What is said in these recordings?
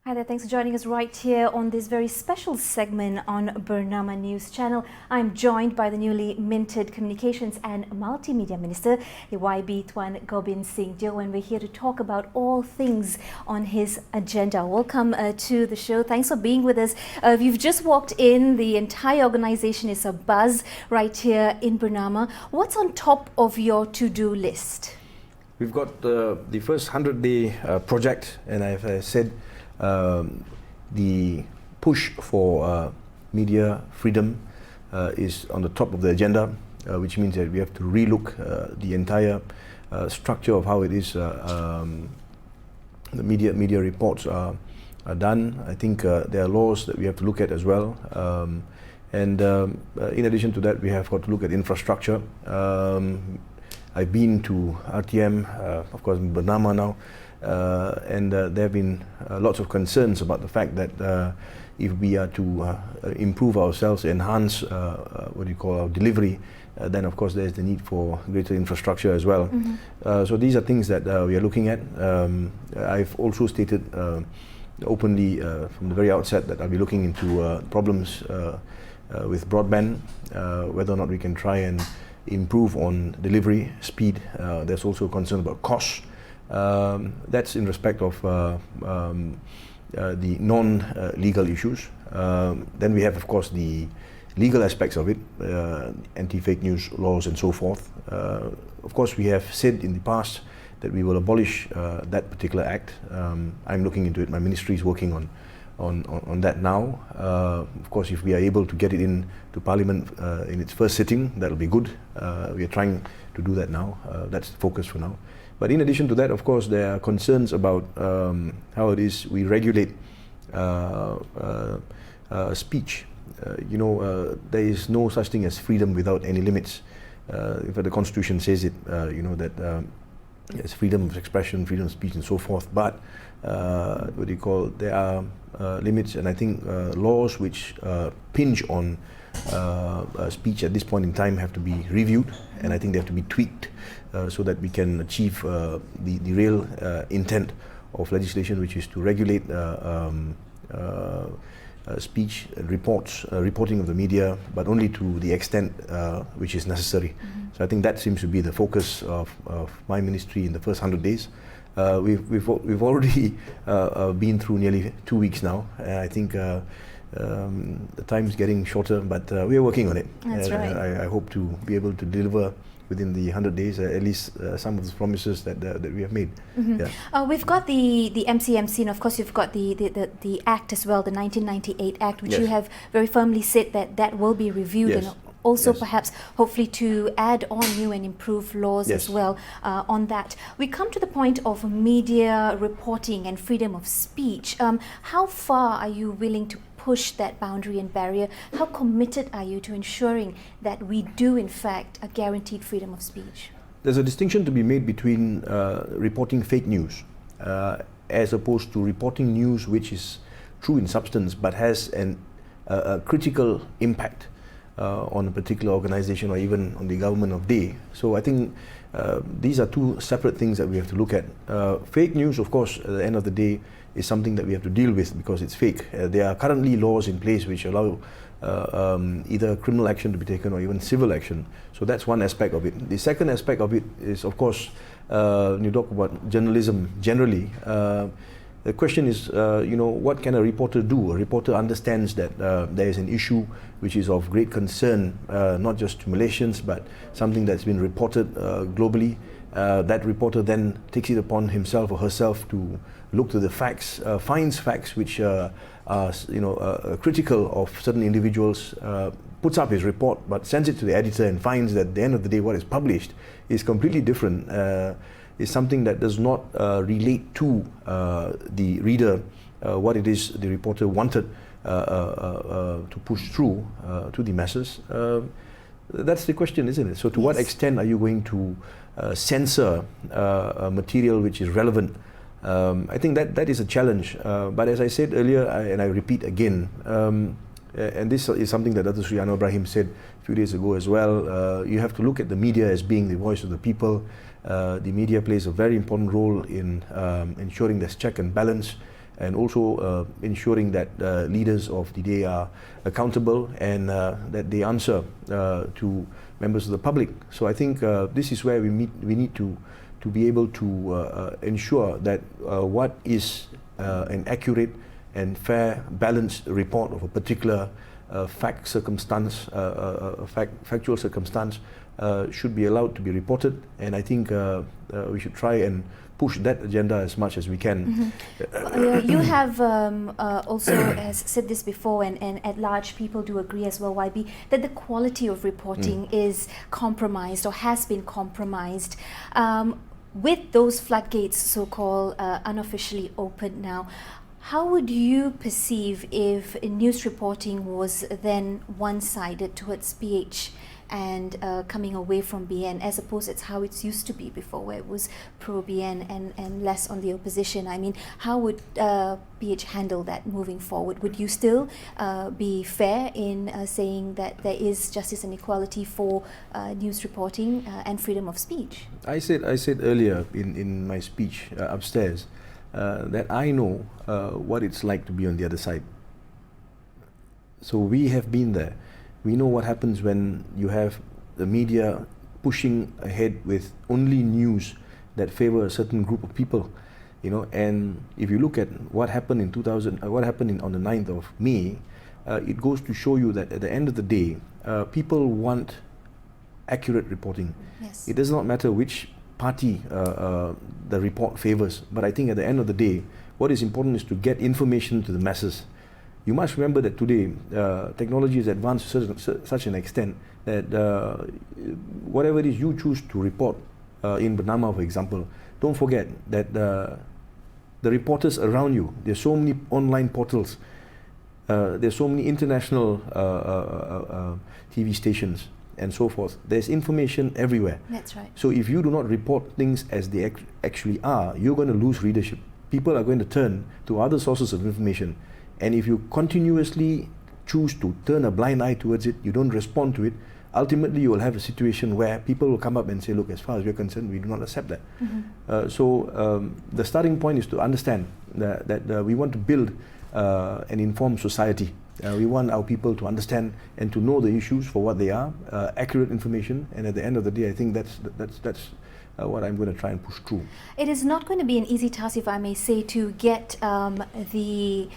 Hi there, thanks for joining us right here on this very special segment on Bernama News Channel. I'm joined by the newly minted Communications and Multimedia Minister, the YB Tuan Gobind Singh Deo, and we're here to talk about all things on his agenda. Welcome to the show. Thanks for being with us. You've just walked in. The entire organization is abuzz right here in Bernama. What's on top of your to-do list? We've got the first 100-day project, and I've said the push for media freedom is on the top of the agenda, which means that we have to relook the entire structure of how it is the media reports are done. I think there are laws that we have to look at as well, and in addition to that, we have got to look at infrastructure. I've been to RTM, of course, in Bernama now. And there have been lots of concerns about the fact that if we are to improve ourselves, enhance our delivery, then of course there's the need for greater infrastructure as well. So these are things that we are looking at. I've also stated openly from the very outset that I'll be looking into problems with broadband, whether or not we can try and improve on delivery speed. There's also concern about costs. That's in respect of the non-legal issues. Then we have, of course, the legal aspects of it, anti-fake news laws and so forth. Of course, we have said in the past that we will abolish that particular act. I'm looking into it. My ministry is working on that now. Of course, if we are able to get it in to Parliament in its first sitting, that'll be good. We are trying to do that now. That's the focus for now. But in addition to that, of course, there are concerns about how it is we regulate speech. There is no such thing as freedom without any limits. In fact, the Constitution says it, that there's freedom of expression, freedom of speech and so forth. But there are limits, and I think laws which pinch on speech at this point in time have to be reviewed, and I think they have to be tweaked so that we can achieve the real intent of legislation, which is to regulate speech reporting of the media, but only to the extent which is necessary. So I think that seems to be the focus of my ministry in the first 100 days. We've already been through nearly 2 weeks now. I think the time is getting shorter, but we are working on it. That's right. I hope to be able to deliver within the 100 days, at least some of the promises that we have made. Yeah. We've got the MCMC, and of course you've got the Act as well, the 1998 Act, which you have very firmly said that will be reviewed, and also perhaps hopefully to add on new and improved laws as well on that. We come to the point of media reporting and freedom of speech. How far are you willing to push that boundary and barrier? How committed are you to ensuring that we do in fact a guaranteed freedom of speech? There's a distinction to be made between reporting fake news as opposed to reporting news which is true in substance but has a critical impact on a particular organization or even on the government of day. So I think these are two separate things that we have to look at. Fake news, of course, at the end of the day, is something that we have to deal with because it's fake. There are currently laws in place which allow either criminal action to be taken or even civil action. So that's one aspect of it. The second aspect of it is, of course, when you talk about journalism generally, the question is, what can a reporter do? A reporter understands that there is an issue which is of great concern, not just to Malaysians, but something that's been reported globally. That reporter then takes it upon himself or herself to look to the facts, finds facts which are critical of certain individuals, puts up his report, but sends it to the editor and finds that at the end of the day what is published is completely different. Is something that does not relate to the reader, what it is the reporter wanted to push through to the masses. That's the question, isn't it? So to what extent are you going to censor material which is relevant? I think that is a challenge. But as I said earlier, and I repeat again, and this is something that Dr. Sri Anwar Ibrahim said a few days ago as well, you have to look at the media as being the voice of the people. The media plays a very important role in ensuring there's check and balance. and also ensuring that leaders of the day are accountable and that they answer to members of the public. So I think this is where we need to be able to ensure that what is an accurate and fair, balanced report of a particular factual circumstance should be allowed to be reported, and I think we should try and push that agenda as much as we can. You have also has said this before, and at large people do agree as well, YB, that the quality of reporting is compromised or has been compromised. With those floodgates, so-called, unofficially opened now, how would you perceive if news reporting was then one-sided towards PH and coming away from BN, as opposed to how it used to be before, where it was pro-BN and less on the opposition? I mean, how would PH handle that moving forward? Would you still be fair in saying that there is justice and equality for news reporting and freedom of speech? I said earlier in my speech upstairs that I know what it's like to be on the other side. So we have been there. We know what happens when you have the media pushing ahead with only news that favor a certain group of people, you know. And if you look at what happened in on the 9th of May, it goes to show you that at the end of the day, people want accurate reporting. Yes. It does not matter which party the report favors, but I think at the end of the day, what is important is to get information to the masses. You must remember that today technology is advanced to such an extent that whatever it is you choose to report in Bernama, for example, don't forget that the reporters around you, there's so many online portals, there's so many international TV stations and so forth. There's information everywhere. That's right. So if you do not report things as they actually are, you're going to lose readership. People are going to turn to other sources of information. And if you continuously choose to turn a blind eye towards it, you don't respond to it, ultimately you will have a situation where people will come up and say, look, as far as we're concerned, we do not accept that. So the starting point is to understand that we want to build an informed society. We want our people to understand and to know the issues for what they are, accurate information, and at the end of the day, I think that's what I'm going to try and push through. It is not going to be an easy task, if I may say, to get the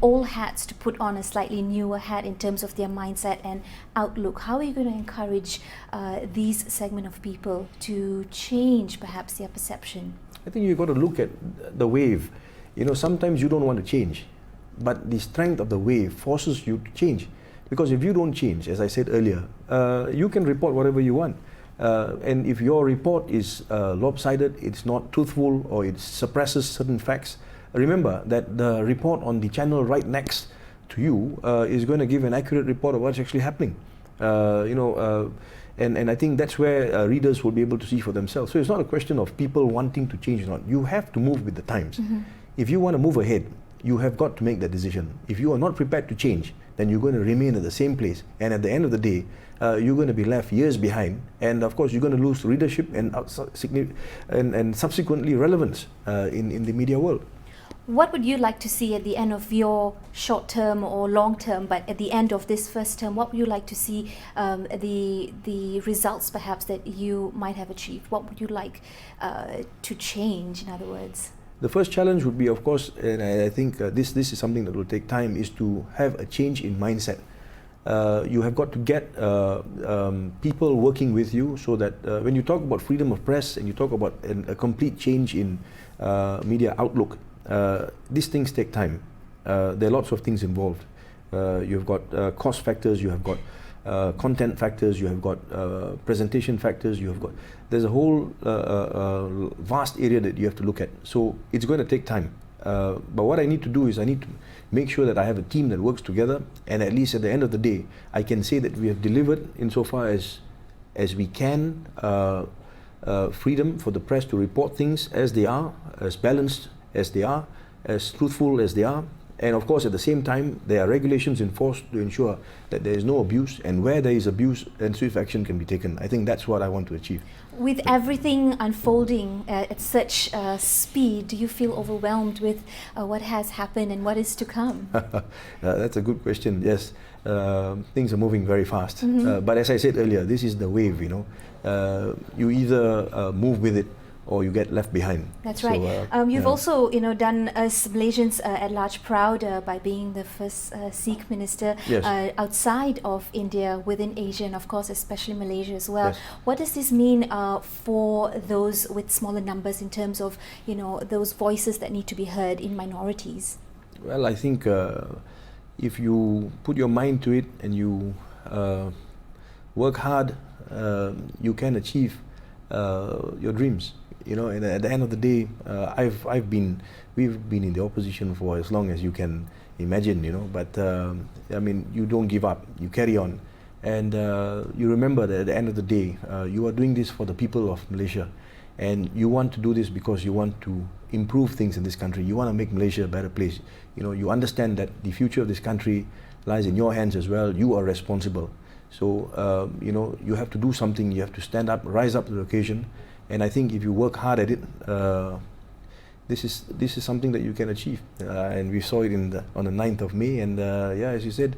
old hats to put on a slightly newer hat in terms of their mindset and outlook. How are you going to encourage these segment of people to change perhaps their perception? I think you've got to look at the wave. You know, sometimes you don't want to change, but the strength of the wave forces you to change. Because if you don't change, as I said earlier, you can report whatever you want. And if your report is lopsided, it's not truthful, or it suppresses certain facts, remember that the report on the channel right next to you is going to give an accurate report of what's actually happening. And I think that's where readers will be able to see for themselves. So it's not a question of people wanting to change or not. You have to move with the times. If you want to move ahead, you have got to make that decision. If you are not prepared to change, then you're going to remain at the same place. And at the end of the day, you're going to be left years behind. And of course, you're going to lose readership and subsequently relevance in the media world. What would you like to see at the end of your short term or long term, but at the end of this first term, what would you like to see the results perhaps that you might have achieved? What would you like to change, in other words? The first challenge would be, of course, and I think this is something that will take time, is to have a change in mindset. You have got to get people working with you, so that when you talk about freedom of press and you talk about a complete change in media outlook, these things take time. There are lots of things involved. You've got cost factors, you have got content factors, you have got presentation factors, there's a whole vast area that you have to look at. So it's going to take time. But what I need to do is I need to make sure that I have a team that works together, and at least at the end of the day, I can say that we have delivered insofar as we can, freedom for the press to report things as they are, as balanced as they are, as truthful as they are, And of course, at the same time, there are regulations enforced to ensure that there is no abuse, and where there is abuse, then swift action can be taken. I think that's what I want to achieve. With everything unfolding at such speed, do you feel overwhelmed with what has happened and what is to come? That's a good question. Yes, things are moving very fast. But as I said earlier, this is the wave, you know. You either move with it or you get left behind. That's right. You've also, you know, done us Malaysians at large proud by being the first Sikh minister outside of India, within Asia, and of course, especially Malaysia as well. Yes. What does this mean for those with smaller numbers in terms of, you know, those voices that need to be heard in minorities? Well, I think if you put your mind to it and you work hard, you can achieve your dreams. You know, and at the end of the day, we've been in the opposition for as long as you can imagine, you know, but I mean, you don't give up, you carry on, and you remember that at the end of the day, you are doing this for the people of Malaysia, and you want to do this because you want to improve things in this country. You want to make Malaysia a better place. You know, you understand that the future of this country lies in your hands as well. You are responsible. So, you know, you have to do something, you have to stand up, rise up to the occasion. And I think if you work hard at it, this is something that you can achieve. And we saw it on the 9th of May. And yeah, as you said,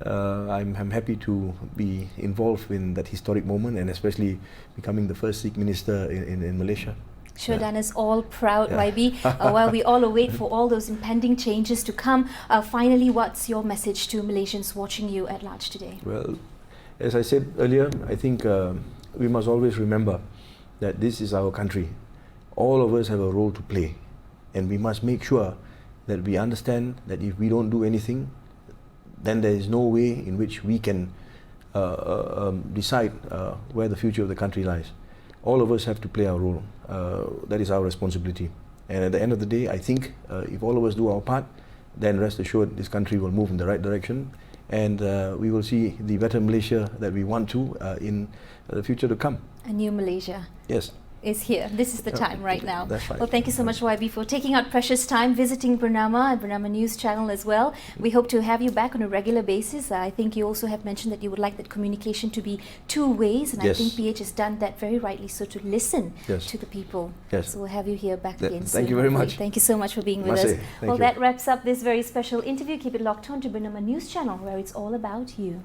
I'm happy to be involved in that historic moment, and especially becoming the first Sikh minister in Malaysia. Sure, done us all proud, YB. While we all await for all those impending changes to come, finally, what's your message to Malaysians watching you at large today? Well, as I said earlier, I think we must always remember that this is our country. All of us have a role to play, and we must make sure that we understand that if we don't do anything, then there is no way in which we can decide where the future of the country lies. All of us have to play our role. That is our responsibility. And at the end of the day, I think if all of us do our part, then rest assured this country will move in the right direction, and we will see the better Malaysia that we want to in the future to come. A new Malaysia. Yes. Is here. This is the time right now. That's right. Well, thank you so much, YB, for taking out precious time, visiting Bernama and Bernama News Channel as well. We hope to have you back on a regular basis. I think you also have mentioned that you would like that communication to be two ways, and I think PH has done that very rightly, so to listen to the people. Yes. So we'll have you here back again soon. Thank you very much. Thank you so much for being with us. Well, that wraps up this very special interview. Keep it locked on to Bernama News Channel, where it's all about you.